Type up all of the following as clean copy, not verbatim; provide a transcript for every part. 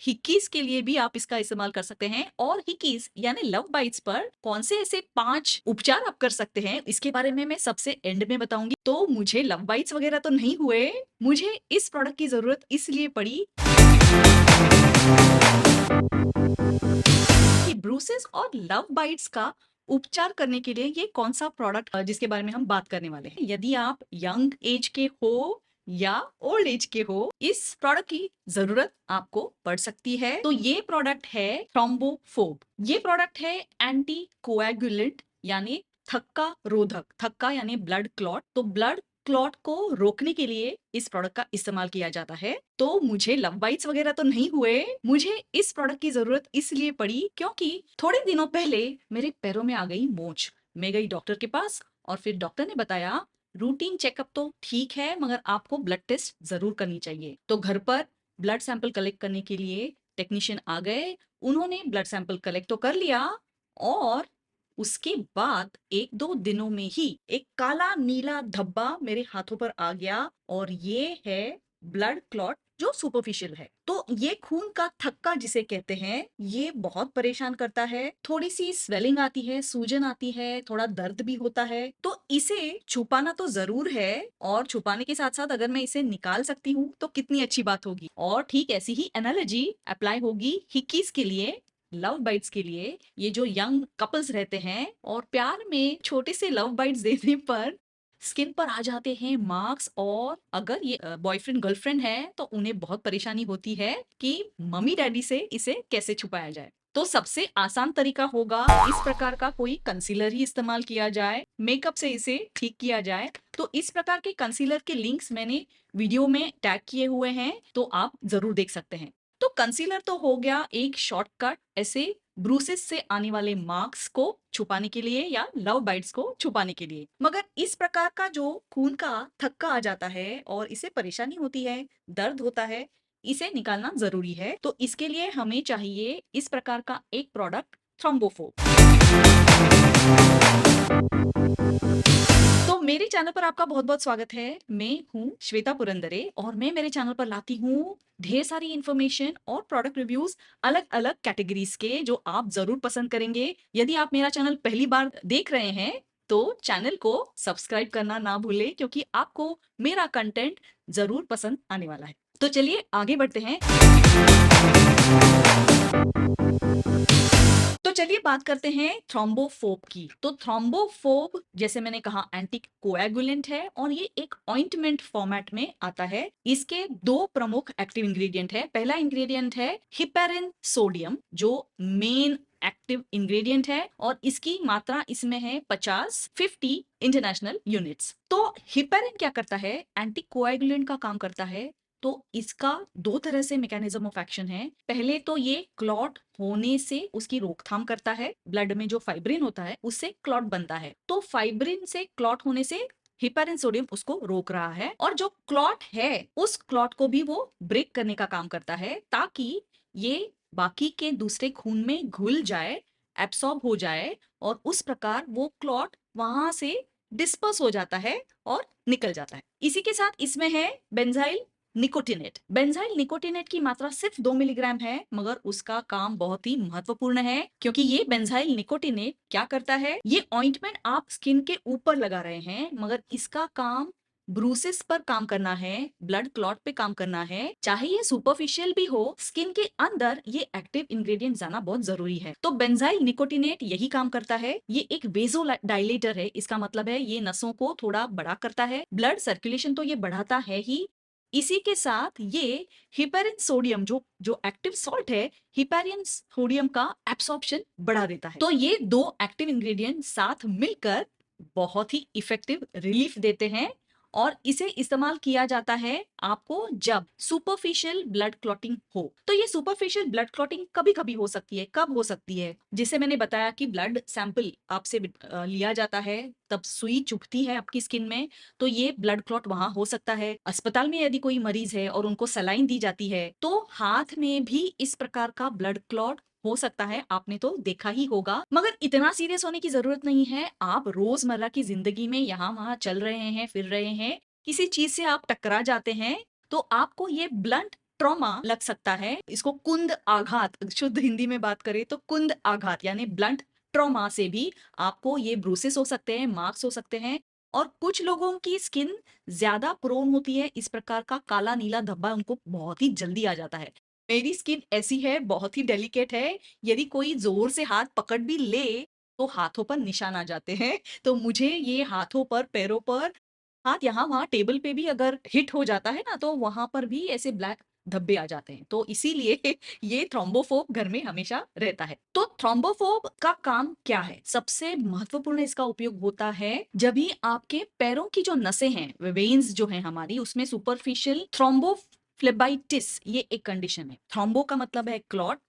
Hickeys के लिए भी आप इसका इस्तेमाल कर सकते हैं। और हिक्कीज यानी लव बाइट्स पर कौन से ऐसे 5 उपचार आप कर सकते हैं, इसके बारे में मैं सबसे एंड में बताऊंगी। तो मुझे लव बाइट्स वगैरह तो नहीं हुए, मुझे इस प्रोडक्ट की जरूरत इसलिए पड़ी कि ब्रूसेस और लव बाइट्स का उपचार करने के लिए ये कौन सा प्रोडक्ट जिसके बारे में हम बात करने वाले हैं। यदि आप यंग एज के हो या ओल्ड एज के हो, इस प्रोडक्ट की जरूरत आपको पड़ सकती है। तो ये प्रोडक्ट है थ्रोम्बोफोब। ये प्रोडक्ट है एंटी कोएगुलेंट यानी थक्का रोधक। थक्का यानी ब्लड क्लॉट। तो ब्लड क्लॉट को रोकने के लिए इस प्रोडक्ट का इस्तेमाल किया जाता है। तो मुझे लव बाइट्स वगैरह तो नहीं हुए, मुझे इस प्रोडक्ट की जरूरत इसलिए पड़ी क्योंकि थोड़े दिनों पहले मेरे पैरों में आ गई मोच। मैं गई डॉक्टर के पास और फिर डॉक्टर ने बताया रूटीन चेकअप तो ठीक है, मगर आपको ब्लड टेस्ट जरूर करनी चाहिए। तो घर पर ब्लड सैंपल कलेक्ट करने के लिए टेक्नीशियन आ गए। उन्होंने ब्लड सैंपल कलेक्ट तो कर लिया और उसके बाद 1-2 दिनों में ही एक काला नीला धब्बा मेरे हाथों पर आ गया और ये है ब्लड क्लॉट जो सुपरफिशियल है। तो ये खून का थक्का जिसे कहते हैं, ये बहुत परेशान करता है। थोड़ी सी स्वेलिंग आती है, सूजन आती है, थोड़ा दर्द भी होता है। तो इसे छुपाना तो जरूर है और छुपाने के साथ साथ अगर मैं इसे निकाल सकती हूँ तो कितनी अच्छी बात होगी। और ठीक ऐसी ही एनालॉजी अप्लाई होगी हिक्कीज के लिए, लव बाइट्स के लिए। ये जो यंग कपल्स रहते हैं और प्यार में छोटे से लव बाइट्स देने पर स्किन पर आ जाते हैं मार्क्स, और अगर ये बॉयफ्रेंड गर्लफ्रेंड है तो उन्हें बहुत परेशानी होती है कि मम्मी डैडी से इसे कैसे छुपाया जाए। तो सबसे आसान तरीका होगा इस प्रकार का कोई कंसीलर ही इस्तेमाल किया जाए, मेकअप से इसे ठीक किया जाए। तो इस प्रकार के कंसीलर के लिंक्स मैंने वीडियो में टैग किए हुए हैं, तो आप जरूर देख सकते हैं। तो कंसीलर तो हो गया एक शॉर्टकट ऐसे ब्रूसेस से आने वाले मार्क्स को छुपाने के लिए या लव बाइट्स को छुपाने के लिए। मगर इस प्रकार का जो खून का थक्का आ जाता है और इसे परेशानी होती है, दर्द होता है, इसे निकालना जरूरी है। तो इसके लिए हमें चाहिए इस प्रकार का एक प्रोडक्ट थ्रोम्बोफोब। तो मेरे चैनल पर आपका बहुत बहुत स्वागत है। मैं हूँ श्वेता पुरंदरे और मैं मेरे चैनल पर लाती हूँ ढेर सारी इंफॉर्मेशन और प्रोडक्ट रिव्यूज अलग अलग कैटेगरीज के, जो आप जरूर पसंद करेंगे। यदि आप मेरा चैनल पहली बार देख रहे हैं तो चैनल को सब्सक्राइब करना ना भूलें, क्योंकि आपको मेरा कंटेंट जरूर पसंद आने वाला है। तो चलिए आगे बढ़ते हैं। तो चलिए बात करते हैं थ्रोम्बोफोब की। तो थ्रोम्बोफोब जैसे मैंने कहा एंटी कोएगुलेंट है और ये एक ऑइंटमेंट फॉर्मेट में आता है। इसके 2 प्रमुख एक्टिव इंग्रेडिएंट है। पहला इंग्रेडिएंट है हिपेरिन सोडियम, जो मेन एक्टिव इंग्रेडिएंट है और इसकी मात्रा इसमें है 50 इंटरनेशनल यूनिट्स। तो हिपेरिन क्या करता है, एंटी कोएगुलेंट का काम करता है। तो इसका 2 तरह से मैकेनिज्म ऑफ एक्शन है। पहले तो ये क्लॉट होने से उसकी रोकथाम करता है। ब्लड में जो फाइब्रिन होता है उससे क्लॉट बनता है, तो फाइब्रिन से क्लॉट होने से हिपेरिन सोडियम उसको रोक रहा है। और जो क्लॉट है उस क्लॉट को भी वो ब्रेक करने का काम करता है, ताकि ये बाकी के दूसरे खून में घुल जाए, एब्सॉर्ब हो जाए और उस प्रकार वो क्लॉट वहां से डिस्पर्स हो जाता है और निकल जाता है। इसी के साथ इसमें है बेंजाइल निकोटिनेट। बेंजाइल निकोटिनेट की मात्रा सिर्फ 2 मिलीग्राम है, मगर उसका काम बहुत ही महत्वपूर्ण है, क्योंकि ये बेंजाइल निकोटिनेट क्या करता है, ये ऑइंटमेंट आप स्किन के ऊपर लगा रहे हैं, मगर इसका काम ब्रूसेस पर काम करना है, ब्लड क्लॉट पे काम करना है। चाहे ये सुपरफिशियल भी हो, स्किन के अंदर ये एक्टिव इंग्रेडिएंट जाना बहुत जरूरी है। तो बेंजाइल निकोटिनेट यही काम करता है। ये एक वेजोडाइलेटर है, इसका मतलब है ये नसों को थोड़ा बड़ा करता है, ब्लड सर्कुलेशन तो ये बढ़ाता है ही। इसी के साथ ये हिपेरिन सोडियम जो जो एक्टिव सॉल्ट है, हिपेरिन सोडियम का एब्सॉर्प्शन बढ़ा देता है। तो ये 2 एक्टिव इंग्रेडिएंट साथ मिलकर बहुत ही इफेक्टिव रिलीफ देते हैं और इसे इस्तेमाल किया जाता है आपको जब सुपरफिशियल ब्लड क्लॉटिंग हो। तो ये सुपरफिशियल ब्लड क्लॉटिंग कभी कभी हो सकती है। कब हो सकती है, जिसे मैंने बताया कि ब्लड सैंपल आपसे लिया जाता है, तब सुई चुभती है आपकी स्किन में, तो ये ब्लड क्लॉट वहां हो सकता है। अस्पताल में यदि कोई मरीज है और उनको सलाइन दी जाती है तो हाथ में भी इस प्रकार का ब्लड क्लॉट हो सकता है, आपने तो देखा ही होगा। मगर इतना सीरियस होने की जरूरत नहीं है। आप रोजमर्रा की जिंदगी में यहाँ वहां चल रहे हैं, फिर रहे हैं, किसी चीज से आप टकरा जाते हैं तो आपको ये ब्लंट ट्रॉमा लग सकता है। इसको कुंद आघात, शुद्ध हिंदी में बात करें तो कुंद आघात यानी ब्लंट ट्रॉमा से भी आपको ये ब्रूसेस हो सकते हैं, मार्क्स हो सकते हैं। और कुछ लोगों की स्किन ज्यादा प्रोन होती है, इस प्रकार का काला नीला धब्बा उनको बहुत ही जल्दी आ जाता है। मेरी स्किन ऐसी है, बहुत ही डेलिकेट है। यदि कोई जोर से हाथ पकड़ भी ले तो हाथों पर निशान आ जाते हैं। तो मुझे ये हाथों पर, पैरों पर, हाथ यहाँ वहाँ टेबल पे भी अगर हिट हो जाता है ना, तो वहां पर भी ऐसे ब्लैक धब्बे आ जाते हैं। तो इसीलिए ये थ्रोम्बोफोब घर में हमेशा रहता है। तो थ्रोम्बोफोब का काम क्या है? सबसे महत्वपूर्ण इसका उपयोग होता है जब भी आपके पैरों की जो नसें हैं, वेन्स जो हैं हमारी, उसमें सुपरफिशियल थ्रोम्बोफ्लेबाइटिस, ये एक कंडीशन है। थ्रोम्बो का मतलब है क्लॉट,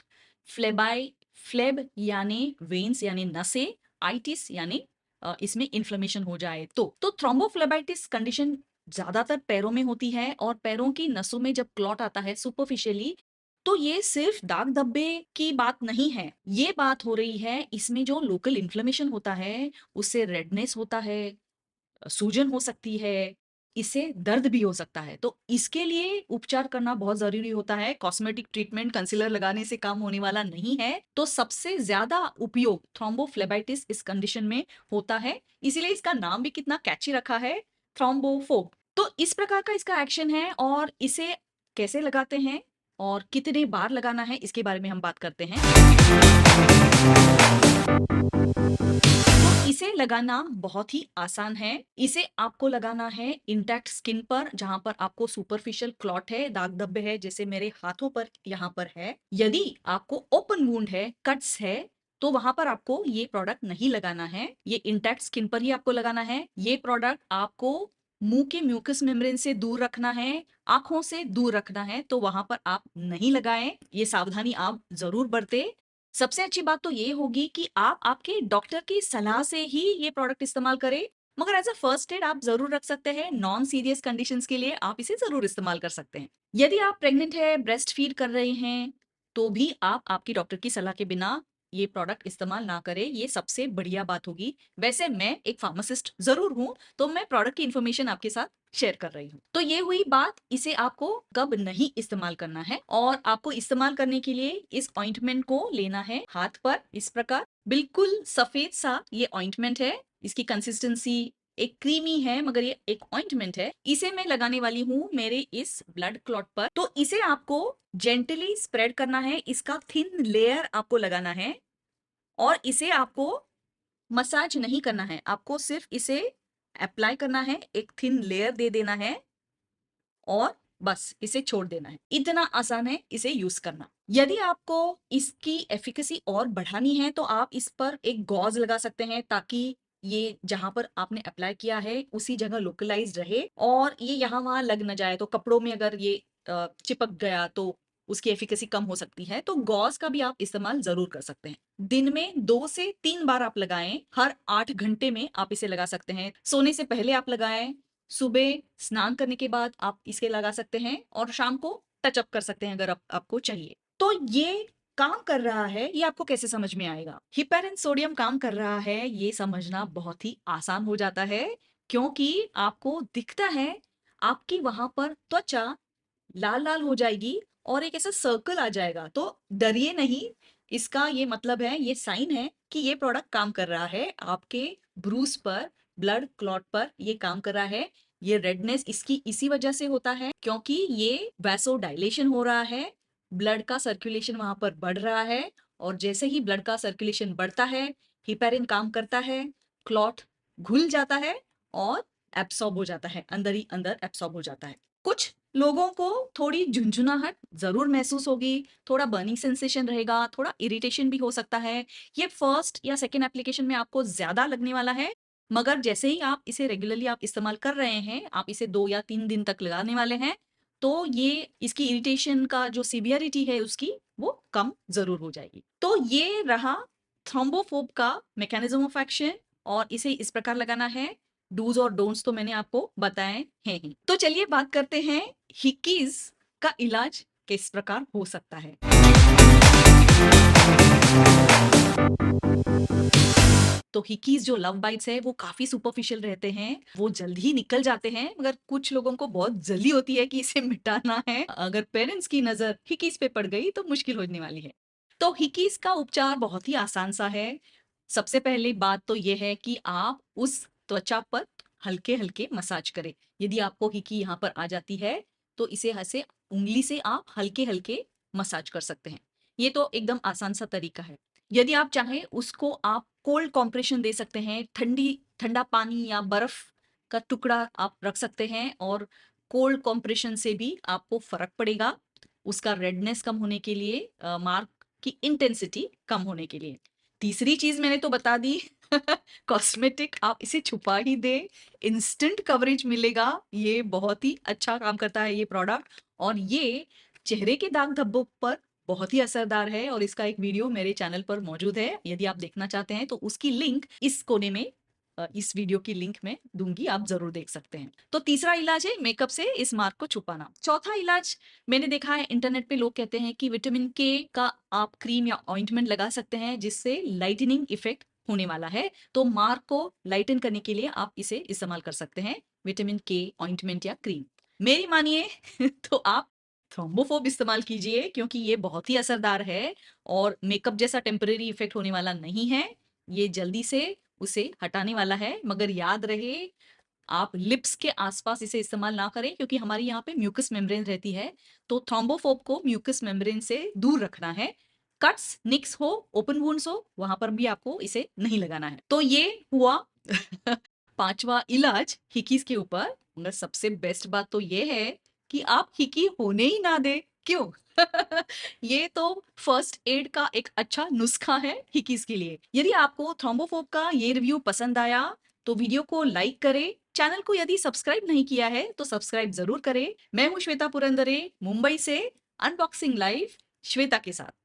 फ्लेबाई, फ्लेब यानी वेन्स यानी नसें, आइटिस यानी इसमें इन्फ्लेमेशन हो जाए तो थ्रोम्बोफ्लेबाइटिस कंडीशन ज्यादातर पैरों में होती है। और पैरों की नसों में जब क्लॉट आता है सुपरफिशियली, तो ये सिर्फ दाग धब्बे की बात नहीं है, ये बात हो रही है इसमें जो लोकल इन्फ्लेमेशन होता है, उससे रेडनेस होता है, सूजन हो सकती है, इससे दर्द भी हो सकता है। तो इसके लिए उपचार करना बहुत जरूरी होता है। कॉस्मेटिक ट्रीटमेंट, कंसीलर लगाने से काम होने वाला नहीं है। तो सबसे ज्यादा उपयोग थ्रोम्बोफ्लेबाइटिस इस कंडीशन में होता है, इसीलिए इसका नाम भी कितना कैची रखा है, थ्रोम्बोफोब। तो इस प्रकार का इसका एक्शन है, और इसे कैसे लगाते हैं और कितने बार लगाना है, इसके बारे में हम बात करते हैं। तो इसे लगाना बहुत ही आसान है। इसे आपको लगाना है इंटैक्ट स्किन पर, जहां पर आपको सुपरफिशियल क्लॉट है, दाग धब्बे है, जैसे मेरे हाथों पर यहाँ पर है। यदि आपको ओपन वुंड है, कट्स है, तो वहां पर आपको ये प्रोडक्ट नहीं लगाना है। ये इंटैक्ट स्किन पर ही आपको लगाना है। ये प्रोडक्ट आपको मुंह के म्यूकस मेम्ब्रेन से दूर रखना है, आंखों से दूर रखना है, तो वहां पर आप नहीं लगाएं। ये सावधानी आप जरूर बरते। सबसे अच्छी बात तो ये होगी कि आप आपके डॉक्टर की सलाह से ही ये प्रोडक्ट इस्तेमाल करें। मगर एज अ फर्स्ट एड आप जरूर रख सकते हैं। नॉन सीरियस कंडीशंस के लिए आप इसे जरूर इस्तेमाल कर सकते हैं। यदि आप प्रेग्नेंट है, ब्रेस्ट फीड कर रहे हैं, तो भी आप आपकी डॉक्टर की सलाह के बिना ये प्रोडक्ट इस्तेमाल ना करें, ये सबसे बढ़िया बात होगी। वैसे मैं एक फार्मासिस्ट जरूर हूं, तो मैं प्रोडक्ट की इंफॉर्मेशन आपके साथ शेयर कर रही हूँ। तो ये हुई बात, इसे आपको कब नहीं इस्तेमाल करना है। और आपको इस्तेमाल करने के लिए इस ऑइंटमेंट को लेना है हाथ पर, इस प्रकार बिल्कुल सफेद सा ये ऑइंटमेंट है। इसकी कंसिस्टेंसी एक क्रीमी है, मगर ये एक ऑइंटमेंट है। इसे मैं लगाने वाली हूँ मेरे इस ब्लड क्लॉट पर। तो इसे आपको जेंटली स्प्रेड करना है, इसका थिन लेयर आपको लगाना है। और इसे आपको मसाज नहीं करना है, आपको सिर्फ इसे अप्लाई करना है, एक थिन लेयर दे देना है और बस इसे छोड़ देना है। इतना आसान है इसे यूज करना। यदि आपको इसकी एफिकेसी और बढ़ानी है, तो आप इस पर एक गॉज लगा सकते हैं, ताकि ये जहां पर आपने अप्लाई किया है उसी जगह लोकलाइज रहे और ये यहाँ वहां लग न जाए। तो कपड़ों में अगर ये चिपक गया तो उसकी एफिकेसी कम हो सकती है। तो गॉज का भी आप इस्तेमाल जरूर कर सकते हैं। दिन में 2 से 3 बार आप लगाएं। हर 8 घंटे में आप इसे लगा सकते हैं। सोने से पहले आप लगाएं, सुबह स्नान करने के बाद आप इसे लगा सकते हैं, और शाम को टचअप कर सकते हैं अगर आपको चाहिए। तो ये काम कर रहा है, ये आपको कैसे समझ में आएगा? हिपेरिन सोडियम काम कर रहा है, ये समझना बहुत ही आसान हो जाता है, क्योंकि आपको दिखता है आपकी वहां पर त्वचा लाल लाल हो जाएगी और एक ऐसा सर्कल आ जाएगा। तो डरिए नहीं, इसका ये मतलब है, ये साइन है कि ये प्रोडक्ट काम कर रहा है आपके ब्रूस पर, ब्लड क्लॉट पर ये काम कर रहा है। ये रेडनेस इसकी इसी वजह से होता है, क्योंकि ये वैसो डायलेशन हो रहा है, ब्लड का सर्कुलेशन वहां पर बढ़ रहा है। और जैसे ही ब्लड का सर्कुलेशन बढ़ता है, हिपेरिन काम करता है, क्लॉट घुल जाता है और एब्सॉर्ब हो जाता है, अंदर ही अंदर एब्सॉर्ब हो जाता है। कुछ लोगों को थोड़ी झुंझुनाहट जरूर महसूस होगी, थोड़ा बर्निंग सेंसेशन रहेगा, थोड़ा इरिटेशन भी हो सकता है। ये फर्स्ट या सेकेंड एप्लीकेशन में आपको ज्यादा लगने वाला है, मगर जैसे ही आप इसे रेगुलरली आप इस्तेमाल कर रहे हैं, आप इसे 2 या 3 दिन तक लगाने वाले हैं, तो ये इसकी इरिटेशन का जो सीवियरिटी है उसकी, वो कम जरूर हो जाएगी। तो ये रहा थ्रोम्बोफोब का मैकेनिज्म ऑफ एक्शन, और इसे इस प्रकार लगाना है। डूज और डोंट्स तो मैंने आपको बताए हैं ही। तो चलिए बात करते हैं हिकीज का इलाज किस प्रकार हो सकता है। तो हिकीज जो लव बाइट्स है वो काफी सुपरफिशियल रहते हैं, वो जल्द ही निकल जाते हैं, मगर कुछ लोगों को बहुत जल्दी होती है कि इसे मिटाना है। अगर पेरेंट्स की नजर हिकीज पे पड़ गई तो मुश्किल होने वाली है। तो हिकीज का उपचार बहुत ही आसान सा है। सबसे पहली बात तो ये है कि आप उस त्वचा पर हल्के हल्के मसाज करें। यदि आपको हिकी यहाँ पर आ जाती है तो इसे ऐसे उंगली से आप हल्के हल्के मसाज कर सकते हैं। ये तो एकदम आसान सा तरीका है। यदि आप चाहें उसको आप कोल्ड कॉम्प्रेशन दे सकते हैं, ठंडा पानी या बर्फ का टुकड़ा आप रख सकते हैं और कोल्ड कॉम्प्रेशन से भी आपको फर्क पड़ेगा, उसका रेडनेस कम होने के लिए, मार्क की इंटेंसिटी कम होने के लिए। तीसरी चीज मैंने तो बता दी कॉस्मेटिक आप इसे छुपा ही दे, इंस्टेंट कवरेज मिलेगा। ये बहुत ही अच्छा काम करता है ये प्रोडक्ट, और ये चेहरे के दाग धब्बों पर बहुत ही असरदार है, और इसका एक वीडियो मेरे चैनल पर मौजूद है। यदि आप देखना चाहते हैं तो उसकी लिंक इस कोने में, इस वीडियो की लिंक में दूंगी, आप जरूर देख सकते हैं। तो तीसरा इलाज है मेकअप से इस मार्क को छुपाना। चौथा इलाज मैंने देखा है इंटरनेट पे लोग कहते हैं कि विटामिन के का आप क्रीम या ऑइंटमेंट लगा सकते हैं जिससे लाइटनिंग इफेक्ट होने वाला है। तो मार्क को लाइटन करने के लिए आप इसे इस्तेमाल कर सकते हैं, विटामिन के ऑइंटमेंट या क्रीम। मेरी मानिए तो आप थ्रोम्बोफोब इस्तेमाल कीजिए, क्योंकि ये बहुत ही असरदार है और मेकअप जैसा टेम्परेरी इफेक्ट होने वाला नहीं है। ये जल्दी से उसे हटाने वाला है, मगर याद रहे आप लिप्स के आसपास इसे इस्तेमाल ना करें, क्योंकि हमारी यहाँ पे म्यूकस मेम्ब्रेन रहती है। तो थ्रोम्बोफोब को म्यूकस मेम्ब्रेन से दूर रखना है। कट्स, निक्स हो, ओपन वुंड्स हो, वहां पर भी आपको इसे नहीं लगाना है। तो ये हुआ पांचवा इलाज हिकीज के ऊपर। मगर सबसे बेस्ट बात तो ये है कि आप हिकी होने ही ना दे। क्यों? ये तो फर्स्ट एड का एक अच्छा नुस्खा है हिकीज के लिए। यदि आपको थ्रोम्बोफोब का ये रिव्यू पसंद आया तो वीडियो को लाइक करें। चैनल को यदि सब्सक्राइब नहीं किया है तो सब्सक्राइब जरूर करें। मैं हूं श्वेता पुरंदरे, मुंबई से, अनबॉक्सिंग लाइव श्वेता के साथ।